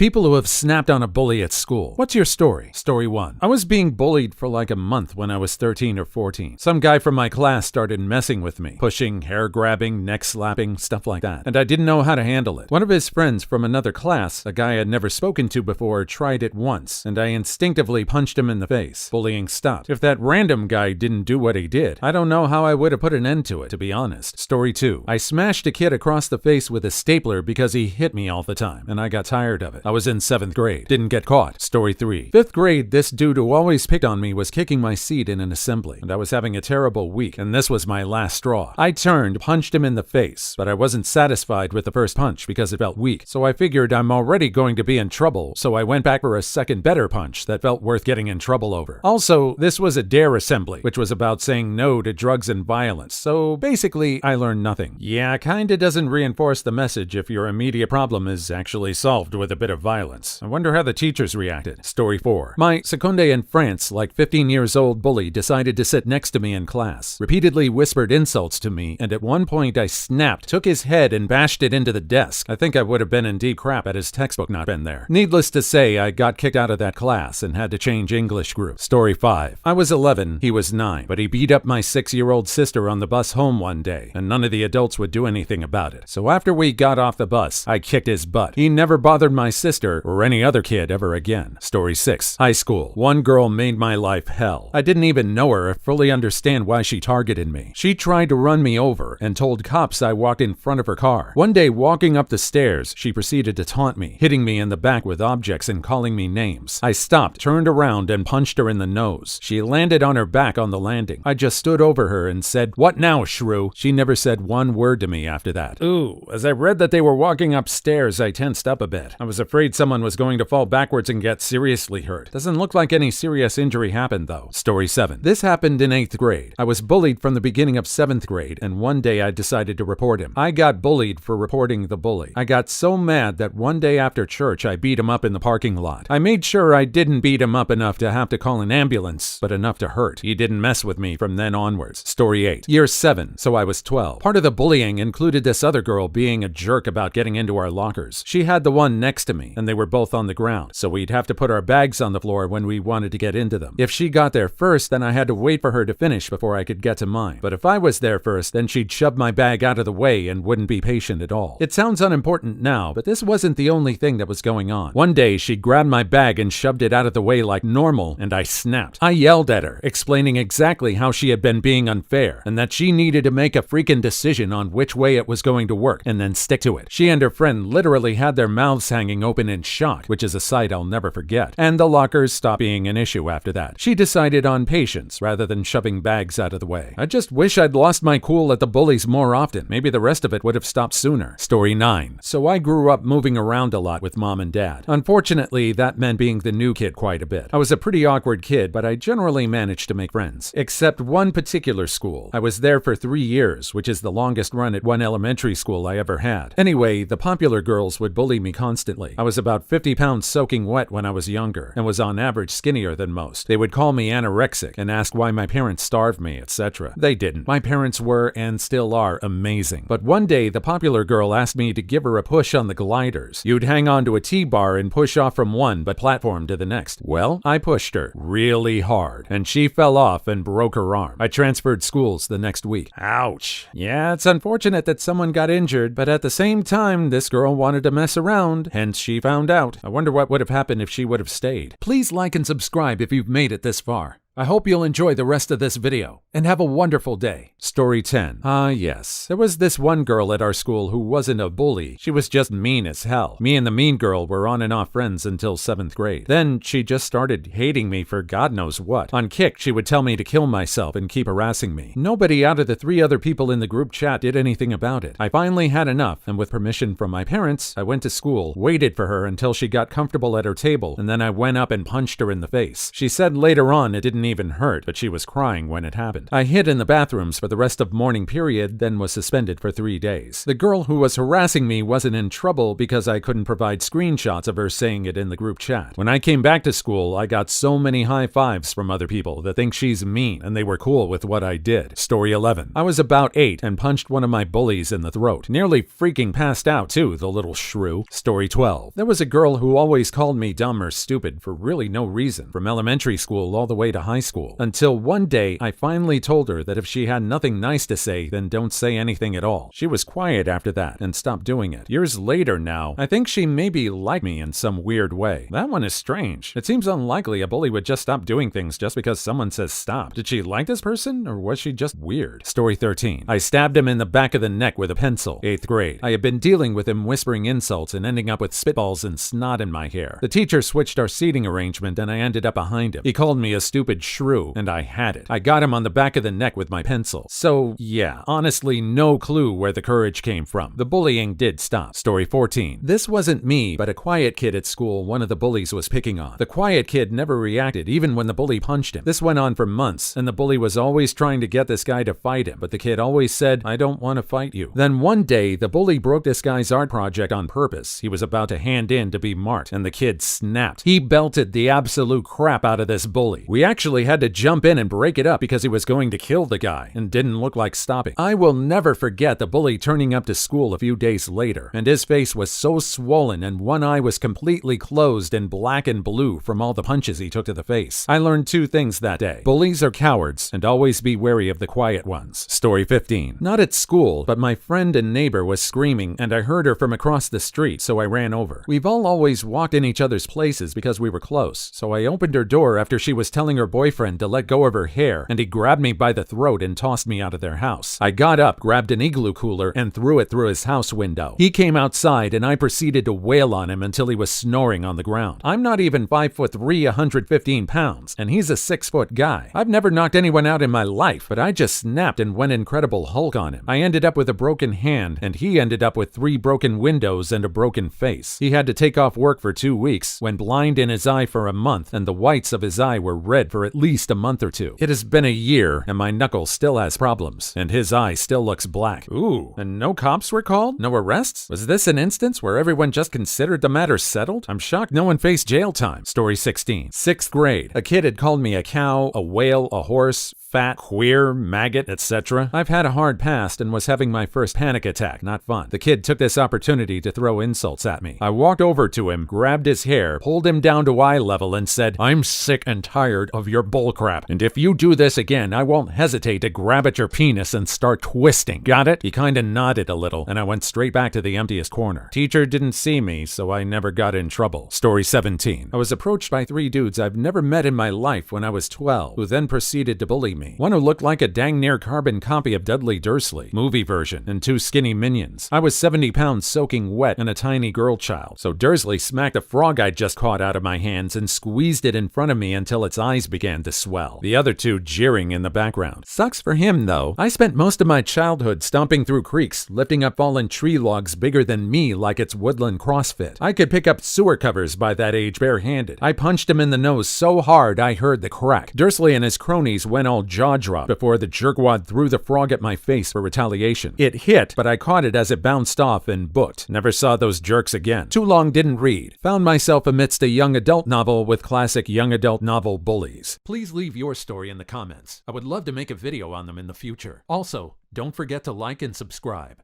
People who have snapped on a bully at school. What's your story? Story 1. I was being bullied for like a month when I was 13 or 14. Some guy from my class started messing with me, pushing, hair grabbing, neck slapping, stuff like that. And I didn't know how to handle it. One of his friends from another class, a guy I'd never spoken to before, tried it once, and I instinctively punched him in the face. Bullying stopped. If that random guy didn't do what he did, I don't know how I would have put an end to it, to be honest. Story 2. I smashed a kid across the face with a stapler because he hit me all the time, and I got tired of it. I was in 7th grade. Didn't get caught. Story 3. 5th grade, this dude who always picked on me was kicking my seat in an assembly, and I was having a terrible week, and this was my last straw. I turned, punched him in the face, but I wasn't satisfied with the first punch because it felt weak, so I figured I'm already going to be in trouble, so I went back for a second better punch that felt worth getting in trouble over. Also, this was a DARE assembly, which was about saying no to drugs and violence, so basically, I learned nothing. Yeah, kinda doesn't reinforce the message if your immediate problem is actually solved with a bit of violence. I wonder how the teachers reacted. Story 4. My seconde in France, like 15 years old bully, decided to sit next to me in class, repeatedly whispered insults to me, and at one point I snapped, took his head and bashed it into the desk. I think I would have been in deep crap had his textbook not been there. Needless to say, I got kicked out of that class and had to change English group. Story 5. I was 11, he was 9, but he beat up my 6-year-old sister on the bus home one day, and none of the adults would do anything about it. So after we got off the bus, I kicked his butt. He never bothered my sister or any other kid ever again. Story 6. High school. One girl made my life hell. I didn't even know her or fully understand why she targeted me. She tried to run me over and told cops I walked in front of her car. One day, walking up the stairs, she proceeded to taunt me, hitting me in the back with objects and calling me names. I stopped, turned around, and punched her in the nose. She landed on her back on the landing. I just stood over her and said, "What now, shrew?" She never said one word to me after that. Ooh, as I read that they were walking upstairs, I tensed up a bit. I was afraid someone was going to fall backwards and get seriously hurt. Doesn't look like any serious injury happened though. Story 7. This happened in 8th grade. I was bullied from the beginning of 7th grade, and one day I decided to report him. I got bullied for reporting the bully. I got so mad that one day after church I beat him up in the parking lot. I made sure I didn't beat him up enough to have to call an ambulance, but enough to hurt. He didn't mess with me from then onwards. Story 8. Year 7, so I was 12. Part of the bullying included this other girl being a jerk about getting into our lockers. She had the one next to me, and they were both on the ground, so we'd have to put our bags on the floor when we wanted to get into them. If she got there first, then I had to wait for her to finish before I could get to mine. But if I was there first, then she'd shove my bag out of the way and wouldn't be patient at all. It sounds unimportant now, but this wasn't the only thing that was going on. One day, she grabbed my bag and shoved it out of the way like normal, and I snapped. I yelled at her, explaining exactly how she had been being unfair, and that she needed to make a freaking decision on which way it was going to work, and then stick to it. She and her friend literally had their mouths hanging open in shock, which is a sight I'll never forget. And the lockers stopped being an issue after that. She decided on patience rather than shoving bags out of the way. I just wish I'd lost my cool at the bullies more often. Maybe the rest of it would have stopped sooner. Story 9. So I grew up moving around a lot with mom and dad. Unfortunately, that meant being the new kid quite a bit. I was a pretty awkward kid, but I generally managed to make friends. Except one particular school. I was there for 3 years, which is the longest run at one elementary school I ever had. Anyway, the popular girls would bully me constantly. I was about 50 pounds soaking wet when I was younger, and was on average skinnier than most. They would call me anorexic and ask why my parents starved me, etc. They didn't. My parents were, and still are, amazing. But one day, the popular girl asked me to give her a push on the gliders. You'd hang on to a T-bar and push off from one, but platform to the next. Well, I pushed her really hard, and she fell off and broke her arm. I transferred schools the next week. Ouch. Yeah, it's unfortunate that someone got injured, but at the same time, this girl wanted to mess around, hence she found out. I wonder what would have happened if she would have stayed. Please like and subscribe if you've made it this far. I hope you'll enjoy the rest of this video, and have a wonderful day. Story 10. Yes. There was this one girl at our school who wasn't a bully. She was just mean as hell. Me and the mean girl were on and off friends until 7th grade. Then she just started hating me for God knows what. On Kick, she would tell me to kill myself and keep harassing me. Nobody out of the 3 other people in the group chat did anything about it. I finally had enough, and with permission from my parents, I went to school, waited for her until she got comfortable at her table, and then I went up and punched her in the face. She said later on it didn't even hurt, but she was crying when it happened. I hid in the bathrooms for the rest of morning period, then was suspended for 3 days. The girl who was harassing me wasn't in trouble because I couldn't provide screenshots of her saying it in the group chat. When I came back to school, I got so many high fives from other people that think she's mean, and they were cool with what I did. Story 11. I was about 8 and punched one of my bullies in the throat. Nearly freaking passed out too, the little shrew. Story 12. There was a girl who always called me dumb or stupid for really no reason, from elementary school all the way to high school. Until one day, I finally told her that if she had nothing nice to say, then don't say anything at all. She was quiet after that and stopped doing it. Years later now, I think she maybe liked me in some weird way. That one is strange. It seems unlikely a bully would just stop doing things just because someone says stop. Did she like this person, or was she just weird? Story 13. I stabbed him in the back of the neck with a pencil. 8th grade. I had been dealing with him whispering insults and ending up with spitballs and snot in my hair. The teacher switched our seating arrangement and I ended up behind him. He called me a stupid shrew, and I had it. I got him on the back of the neck with my pencil. So yeah, honestly no clue where the courage came from. The bullying did stop. Story 14. This wasn't me, but a quiet kid at school one of the bullies was picking on. The quiet kid never reacted, even when the bully punched him. This went on for months, and the bully was always trying to get this guy to fight him, but the kid always said, I don't want to fight you. Then one day, the bully broke this guy's art project on purpose. He was about to hand in to be marked, and the kid snapped. He belted the absolute crap out of this bully. We actually had to jump in and break it up because he was going to kill the guy, and didn't look like stopping. I will never forget the bully turning up to school a few days later, and his face was so swollen and one eye was completely closed and black and blue from all the punches he took to the face. I learned 2 things that day. Bullies are cowards, and always be wary of the quiet ones. Story 15. Not at school, but my friend and neighbor was screaming, and I heard her from across the street, so I ran over. We've all always walked in each other's places because we were close, so I opened her door after she was telling her boyfriend to let go of her hair, and he grabbed me by the throat and tossed me out of their house. I got up, grabbed an igloo cooler, and threw it through his house window. He came outside, and I proceeded to wail on him until he was snoring on the ground. I'm not even 5'3", 115 pounds, and he's a 6-foot guy. I've never knocked anyone out in my life, but I just snapped and went Incredible Hulk on him. I ended up with a broken hand, and he ended up with 3 broken windows and a broken face. He had to take off work for 2 weeks, went blind in his eye for a month, and the whites of his eye were red for at least a month or 2. It has been a year, and my knuckle still has problems, and his eye still looks black. Ooh, and no cops were called? No arrests? Was this an instance where everyone just considered the matter settled? I'm shocked no one faced jail time. Story 16. 6th grade. A kid had called me a cow, a whale, a horse, fat, queer, maggot, etc. I've had a hard past and was having my first panic attack. Not fun. The kid took this opportunity to throw insults at me. I walked over to him, grabbed his hair, pulled him down to eye level, and said, I'm sick and tired of your bullcrap, and if you do this again, I won't hesitate to grab at your penis and start twisting. Got it? He kinda nodded a little, and I went straight back to the emptiest corner. Teacher didn't see me, so I never got in trouble. Story 17. I was approached by 3 dudes I've never met in my life when I was 12, who then proceeded to bully me. One who looked like a dang near carbon copy of Dudley Dursley, movie version, and 2 skinny minions. I was 70 pounds soaking wet and a tiny girl child, so Dursley smacked a frog I'd just caught out of my hands and squeezed it in front of me until its eyes began to swell, the other 2 jeering in the background. Sucks for him though. I spent most of my childhood stomping through creeks, lifting up fallen tree logs bigger than me like it's woodland CrossFit. I could pick up sewer covers by that age barehanded. I punched him in the nose so hard I heard the crack. Dursley and his cronies went all jaw-dropped before the jerkwad threw the frog at my face for retaliation. It hit, but I caught it as it bounced off and booked. Never saw those jerks again. Too long didn't read. Found myself amidst a young adult novel with classic young adult novel bullies. Please leave your story in the comments. I would love to make a video on them in the future. Also, don't forget to like and subscribe.